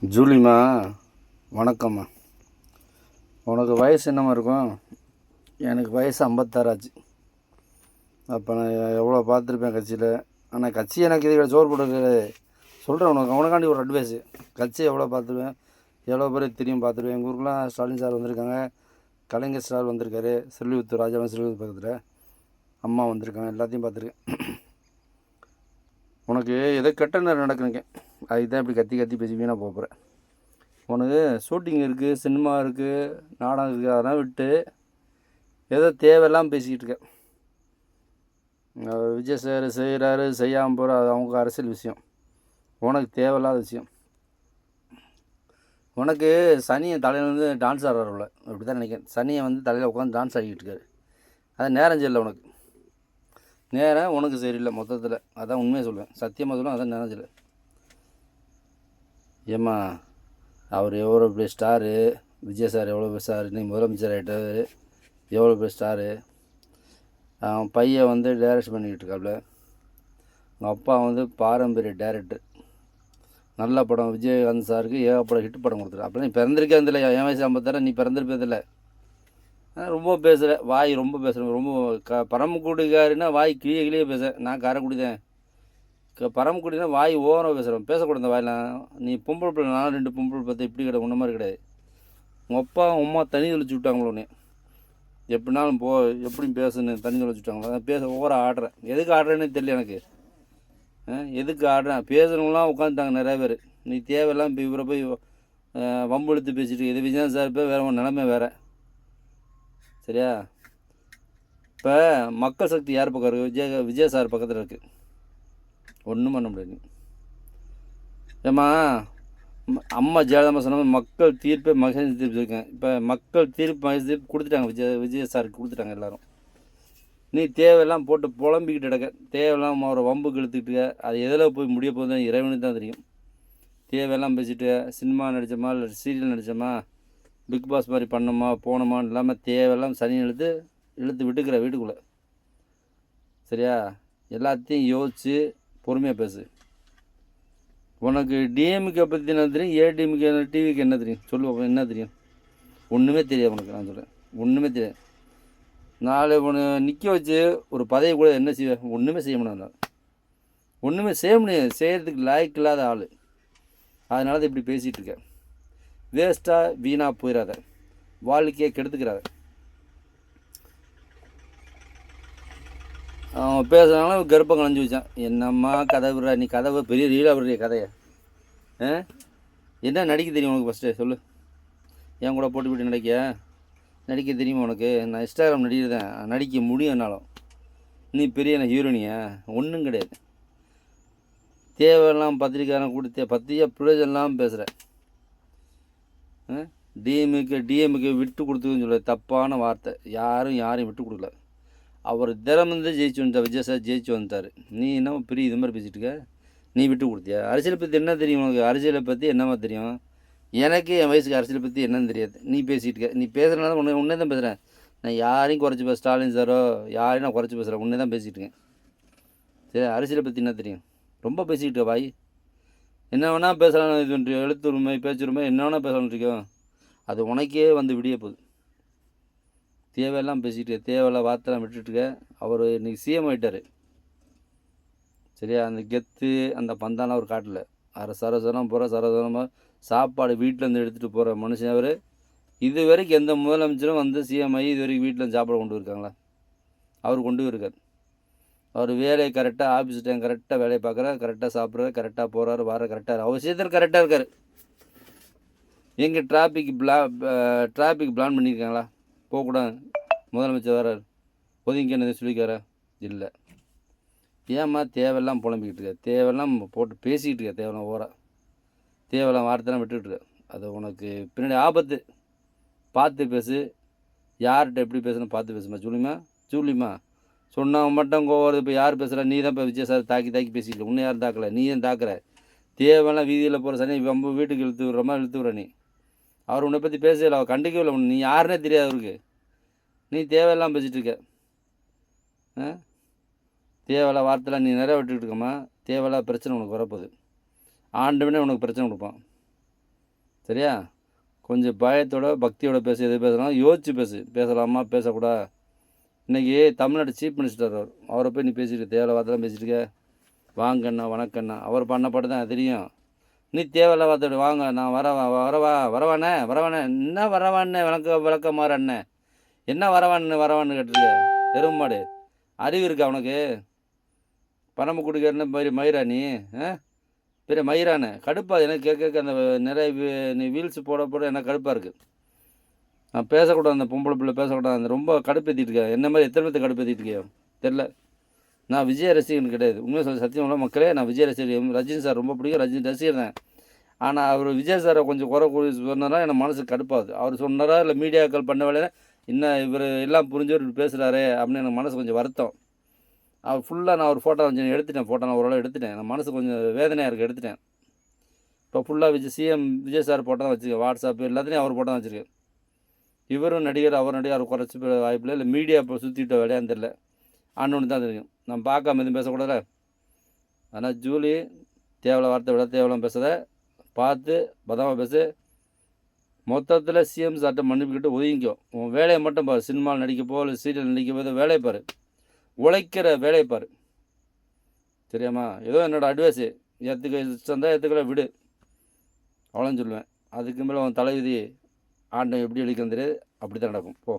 ஜூலிமா, வணக்கம்மா. உனக்கு வயசு என்னம்மா இருக்கும்? எனக்கு வயசு 56 ஆச்சு. அப்போ நான் எவ்வளோ பார்த்துருப்பேன் கட்சியில். ஆனால் கட்சி எனக்கு இது சோறு போட்டு சொல்கிறேன். உனக்காண்டி ஒரு அட்வைஸு. கட்சி எவ்வளோ பார்த்துருவேன், எவ்வளோ பேர் தெரியும் பார்த்துருவேன். எங்கள் ஊருக்குலாம் ஸ்டாலின் சார் வந்திருக்காங்க, கலைஞர் சார் வந்திருக்காரு, செல்விபுத்தூர் ராஜாவன் செல்விபுத்தூர் பக்கத்தில் அம்மா வந்திருக்காங்க, எல்லாத்தையும் பார்த்துருக்கேன். உனக்கு எதோ கெட்ட நேரம் நடக்குதுங்க, அதுதான் இப்படி கத்தி கத்தி பேசி வீணாக போகிறேன். உனக்கு ஷூட்டிங் இருக்குது, சினிமா இருக்குது, நாடகம் இருக்குது, அதெல்லாம் விட்டு ஏதோ தேவையெல்லாம் பேசிக்கிட்டு இருக்கேன். விஜய் சார் செய்கிறாரு செய்யாமல் போகிற, அது அவங்க அரசியல் விஷயம். உனக்கு தேவையில்லாத விஷயம். உனக்கு சனியை தலையில் வந்து டான்ஸ் ஆடுறவங்கள அப்படி தான் நினைக்கிறேன். சனியை வந்து தலையில் உட்காந்து டான்ஸ் ஆடிக்கிட்டு இருக்காரு. அது நேரம் சரியில்லை உனக்கு. நேரம் உனக்கு சரியில்லை மொத்தத்தில். அதான் உண்மையை சொல்லுவேன், சத்தியமாக சொல்லுவேன். அதான் நேரம் சரியில்லை. ஏம்மா, அவர் எவ்வளோ பெரிய ஸ்டாரு, விஜய் சார் எவ்வளோ பெரிய ஸ்டாரு, நீ முதலமைச்சர் ஆகிட்டார், எவ்வளோ பெரிய ஸ்டாரு. அவன் பையன் வந்து டைரக்ஷன் பண்ணிக்கிட்டு இருக்காப்புல. உங்கள் அப்பா வந்து பாரம்பரிய டைரக்டர். நல்ல படம் விஜயகாந்த் சாருக்கு ஏகப்படம் ஹிட் படம் கொடுத்துரு. அப்போ நீ பிறந்திருக்கே இல்லை, என் வயசு 56, நீ பிறந்திருப்பதில்லை. ரொம்ப பேசுகிற, வாய் ரொம்ப பேசுகிறேன். ரொம்ப பரமக்குடிக்காரின்னா வாய் கிளியே கிளியே பேசுகிறேன். நான் காரைக்குடி தான். பரமக்குடினா வாய் ஓவராக பேசுகிறேன், பேசக்கூடாது இந்த வாயெல்லாம். நீ பொம்பளை பிள்ளை, நான் 2 பொம்பளை பார்த்து இப்படி கிடையாது, உன்ன மாதிரி கிடையாது. உங்கள் அப்பா அம்மா தண்ணி தெளிச்சு விட்டாங்களோ உடனே, எப்படினாலும் எப்படியும் பேசுன்னு தண்ணி தெளிச்சு விட்டாங்களோ. அதான் பேச ஓவராக ஆடுறேன். எதுக்கு ஆடுறேன்னு தெரியல எனக்கு. எதுக்கு ஆடுறேன்? பேசுகிறவங்களாம் உட்காந்துட்டாங்க நிறைய பேர். நீ தேவையெல்லாம் இப்போ இவரை போய் வம்பு எடுத்து பேசிட்டு, இது விஜய் சார் இப்போ வேறு ஒரு நிலமை வேறு. சரியா? இப்போ மக்கள் சக்தி யார் பக்கம் இருக்குது? விஜய் சார் பக்கத்தில் இருக்குது. ஒன்றும் பண்ண முடியாது. ஏம்மா, அம்மா ஜெயலலிதா சொன்ன மக்கள் தீர்ப்பை மகேஷ் தீர்ப்பு இருக்கேன். இப்போ மக்கள் தீர்ப்பு மகேஷ் தீர்ப்பு கொடுத்துட்டாங்க, விஜய் சாருக்கு கொடுத்துட்டாங்க எல்லோரும். நீ தேவையெல்லாம் போட்டு புலம்பிக்கிட்டு கிடக்க, தேவையெல்லாம் அவரை வம்புக்கு இழுத்துக்கிட்டு, அது எதில் போய் முடிய போகுதுன்னு இறைவனுக்கு தான் தெரியும். தேவையெல்லாம் பேசிட்டு சினிமா நடித்தோமா இல்லை சீரியல் நடித்தோமா, பிக் பாஸ் மாதிரி பண்ணோமா போனோமான்னு இல்லாமல் தேவையெல்லாம் சனி இழுத்து விட்டுக்கிற வீட்டுக்குள்ளே. சரியா? எல்லாத்தையும் யோசித்து பொறுமையாக பேசு. உனக்கு டிஎம்கே பற்றி என்ன தெரியும், ஏடிஎம்கே டிவிக்கு என்ன தெரியும் சொல்லு. என்ன தெரியும்? ஒன்றுமே தெரியாது உனக்கு. நான் சொல்கிறேன், ஒன்றுமே தெரியாது. நாலு ஒன்று நிற்க வச்சு ஒரு பதவி கூட என்ன செய்வேன்? ஒன்றுமே செய்ய முடியாது. ஒன்றுமே செய்ய முடியாது. செய்கிறதுக்கு லாய்க்கு இல்லாத ஆள். அதனால தான் இப்படி பேசிகிட்டு இருக்கேன். வேஸ்ட்டாக வீணாக போயிடாத, வாழ்க்கையை கெடுத்துக்கிறாத. அவன் பேசுனாலும் கர்ப்பம் கலைஞ்சி வச்சான். என்னம்மா கதை விடுறா நீ? கதை பெரிய ரீலாக விடுறிய கதையை. என்ன நடிக்க தெரியும் உனக்கு? ஃபஸ்ட்டு சொல்லு. என் கூட போட்டு விட்டு நடிக்க தெரியுமா உனக்கு? நான் இன்ஸ்டாகிராம் நடிக்கிறேன், நடிக்க முடியும் என்னாலும். நீ பெரிய ஹீரோனியா? ஒன்றும் கிடையாது. தேவையெல்லாம் பத்திரிக்கையாரம் கொடுத்த பத்திரிக்கை பிரயோஜனம்லாம் பேசுகிறேன். டிஎம்கே விட்டு கொடுத்துன்னு சொல்ல தப்பான வார்த்தை. யாரையும் விட்டு கொடுக்கல. அவர் திறமந்து ஜெயிச்சு வந்துட்டார். விஜய் சார் ஜெயிச்சு வந்துட்டார். நீ என்ன பெரிய இது மாதிரி பேசிகிட்டு இருக்க? நீ விட்டு கொடுத்தியா? அரசியலை பற்றி என்ன தெரியும் உனக்கு? அரசியலை பற்றி என்னமா தெரியும்? எனக்கு என் வயசுக்கு அரசியலை பற்றி என்னன்னு தெரியாது. நீ பேசிகிட்டு இருக்க. நீ பேசுகிறனால உன்னே தான் பேசுகிறேன். நான் யாரையும் குறைச்சி ஸ்டாலின் சாரோ யாரையும் நான் குறைச்சி பேசுகிறேன். உன்னே தான் பேசிகிட்டு இருக்கேன். சரி, அரசியலை பற்றி என்ன தெரியும்? ரொம்ப பேசிக்கிட்டு இருக்க வாய். என்ன வேணால் பேசலாம். இது எழுத்து உரிமை, பேச்சு உரிமை, என்ன வேணால் பேசலான்னு இருக்கோம். அது உனக்கே வந்து விடிய போகுது. தேவையெல்லாம் பேசிகிட்டு, தேவையில்ல வார்த்தைலாம் விட்டுட்டுருக்க. அவர் இன்றைக்கி சிஎம் ஆகிட்டார். சரியா? அந்த கெத்து அந்த பந்தாலாம் அவர் காட்டல. சரசரம் போகிற சரசரமாக சாப்பாடு வீட்டிலேருந்து எடுத்துகிட்டு போகிற மனுஷன் அவர். இது வரைக்கும் எந்த முதலமைச்சரும் வந்து சிஎம் ஆகி இது வரைக்கும் வீட்டில் சாப்பாடு கொண்டு இருக்காங்களா? அவர் கொண்டு இருக்கார். அவர் வேலையை கரெக்டாக, ஆஃபீஸ் டைம் கரெக்டாக வேலையை பார்க்குறாரு, கரெக்டாக சாப்பிட்றாரு, கரெக்டாக போகிறாரு, வர கரெக்டாக அவசியத்தில் கரெக்டாக இருக்கார். எங்கே டிராஃபிக் பிளான் பண்ணியிருக்காங்களா? போகக்கூடாது, முதலமைச்சர் வரார் ஒதுங்கி என்னது சொல்லிக்காரா? இல்லை. ஏம்மா தேவையெல்லாம் புலம்பிக்கிட்டு இருக்க? தேவையெல்லாம் போட்டு பேசிக்கிட்டு இருக்க. தேவையெல்லாம் ஓரா தேவையெல்லாம் வார்த்தைலாம் விட்டுக்கிட்டு இருக்க. அது உனக்கு பின்னாடி ஆபத்து. பார்த்து பேசு. யார்கிட்ட எப்படி பேசணும் பார்த்து பேசுமா. ஜூலிமா சொன்னவன் மட்டும் கோவம். இப்போ யார் பேசுகிறா? நீ தான் இப்போ விஜய் சார் தாக்கி பேசிக்கல. உன்னை யாரும் தாக்கலை, நீ தான் தாக்குற. தேவையெல்லாம் வீதியில் போகிற சனி ரொம்ப வீட்டுக்கு இழுத்து விடுற மாதிரி இழுத்து விட்ற நீ. அவர் உன்னை பற்றி பேசல, அவர் கண்டிக்கவே இல்லை. நீ யாருன்னே தெரியாது அவருக்கு. நீ தேவையெல்லாம் பேசிகிட்டு இருக்க. தேவையில்ல வார்த்தைலாம் நீ நிறைய விட்டுக்கிட்டு இருக்கம்மா. தேவையில்ல பிரச்சனை உனக்கு வரப்போகுது. ஆண்டவனே உனக்கு பிரச்சனை கொடுப்பான். சரியா? கொஞ்சம் பயத்தோட பக்தியோட பேசு. எது பேசுனாலும் யோசிச்சு பேசு. பேசலாமா பேசக்கூடாதா? இன்றைக்கி தமிழ்நாடு சீஃப் மினிஸ்டர் அவர். அவரை போய் நீ பேசிட்டு தேவையில்ல வார்த்தைலாம் பேசிட்டு இருக்க. வாங்கண்ணா வணக்கண்ணா அவர் பண்ண பாட்டு தான் தெரியும். நீ தேவையில்ல வார்த்தை வாங்க நான் வரவாண்ணே என்ன வரவாண்ணே விளக்கமாறு அண்ணே என்ன வரவான்னு கேட்டிருக்க எருமாடு. அறிவு இருக்கா அவனுக்கு? பணம் கொடுக்கறன்னு மயிரா நீ? பெரிய மயிரானே கடுப்பா எனக்கு கேட்க அந்த நிறைய நீ வீல்ஸ் போட எனக்கு கடுப்பாக இருக்குது. நான் பேசக்கூடாது, அந்த பொம்பளை பிள்ளை பேசக்கூடாது, அந்த ரொம்ப கடுப்பேற்றிட்டு இருக்கேன். என்ன மாதிரி எத்தனை பேர்த்து கடுப்பேற்றிட்டு இருக்கேன் தெரில. நான் விஜய் ரசிகன் கிடையாது, உண்மையாக சொல்ல சத்தியம் உள்ள மக்களே. நான் விஜய் ரசிகர், ரஜினி சார் ரொம்ப பிடிக்கும், ரஜினி ரசிகர் தான். ஆனால் அவர் விஜய் சாரை கொஞ்சம் குறை கூறி சொன்னாரா எனக்கு மனசுக்கு கடுப்பாகுது. அவர் சொன்னாரா இல்லை மீடியாக்கள் பண்ண வேலையை இன்னும் இவர் எல்லாம் புரிஞ்சவர் பேசுகிறாரே அப்படின்னு எனக்கு மனசு கொஞ்சம் வருத்தம். அவர் ஃபுல்லாக நான் ஒரு ஃபோட்டோ கொஞ்சம் எடுத்துட்டேன், ஃபோட்டோ நான் ஓரளவு எடுத்துட்டேன். நான் மனசு கொஞ்சம் வேதனையாக இருக்குது, எடுத்துட்டேன். இப்போ ஃபுல்லாக சிஎம் விஜய் சார் ஃபோட்டோ தான் வச்சுருக்கேன், வாட்ஸ்அப் எல்லாத்துலேயும் அவர் ஃபோட்டோ தான் வச்சுருக்கேன். இவரும் நடிகர், அவர் நடிகர், அவர் குறைச்சி வாய்ப்பில்லை. இல்லை மீடியா இப்போ சுற்றிட்ட வேலையான்னு தெரில, ஆண்டோன்னு தான் தெரியும். நான் பார்க்காம எதுவும் பேசக்கூடாது. ஆனால் ஜூலி தேவையில்ல வார்த்தை விட தேவையில்லாம் பேசுகிறத பார்த்து பதமாக பேசு. மொத்தத்தில் சிஎம் சார்ட்ட மன்னிப்புக்கிட்டு ஒதுங்கிக்கோ. உன் வேலையை மட்டும் பாரு. சினிமாவில் நடிக்கப்போ இல்லை சீரியல் நடிக்கப்போ வேலையை பாரு, உழைக்கிற வேலையை பாரு. தெரியாமா? ஏதோ என்னோடய அட்வைஸு, ஏற்றுக்க இஷ்டம் தான் ஏற்றுக்கல விடு, அவ்வளோன்னு சொல்லுவேன். அதுக்கு மேலே உன் தலைவிதி ஆண்டம் எப்படி அளிக்கிறது தெரியாது, அப்படி தான் நடக்கும். போ.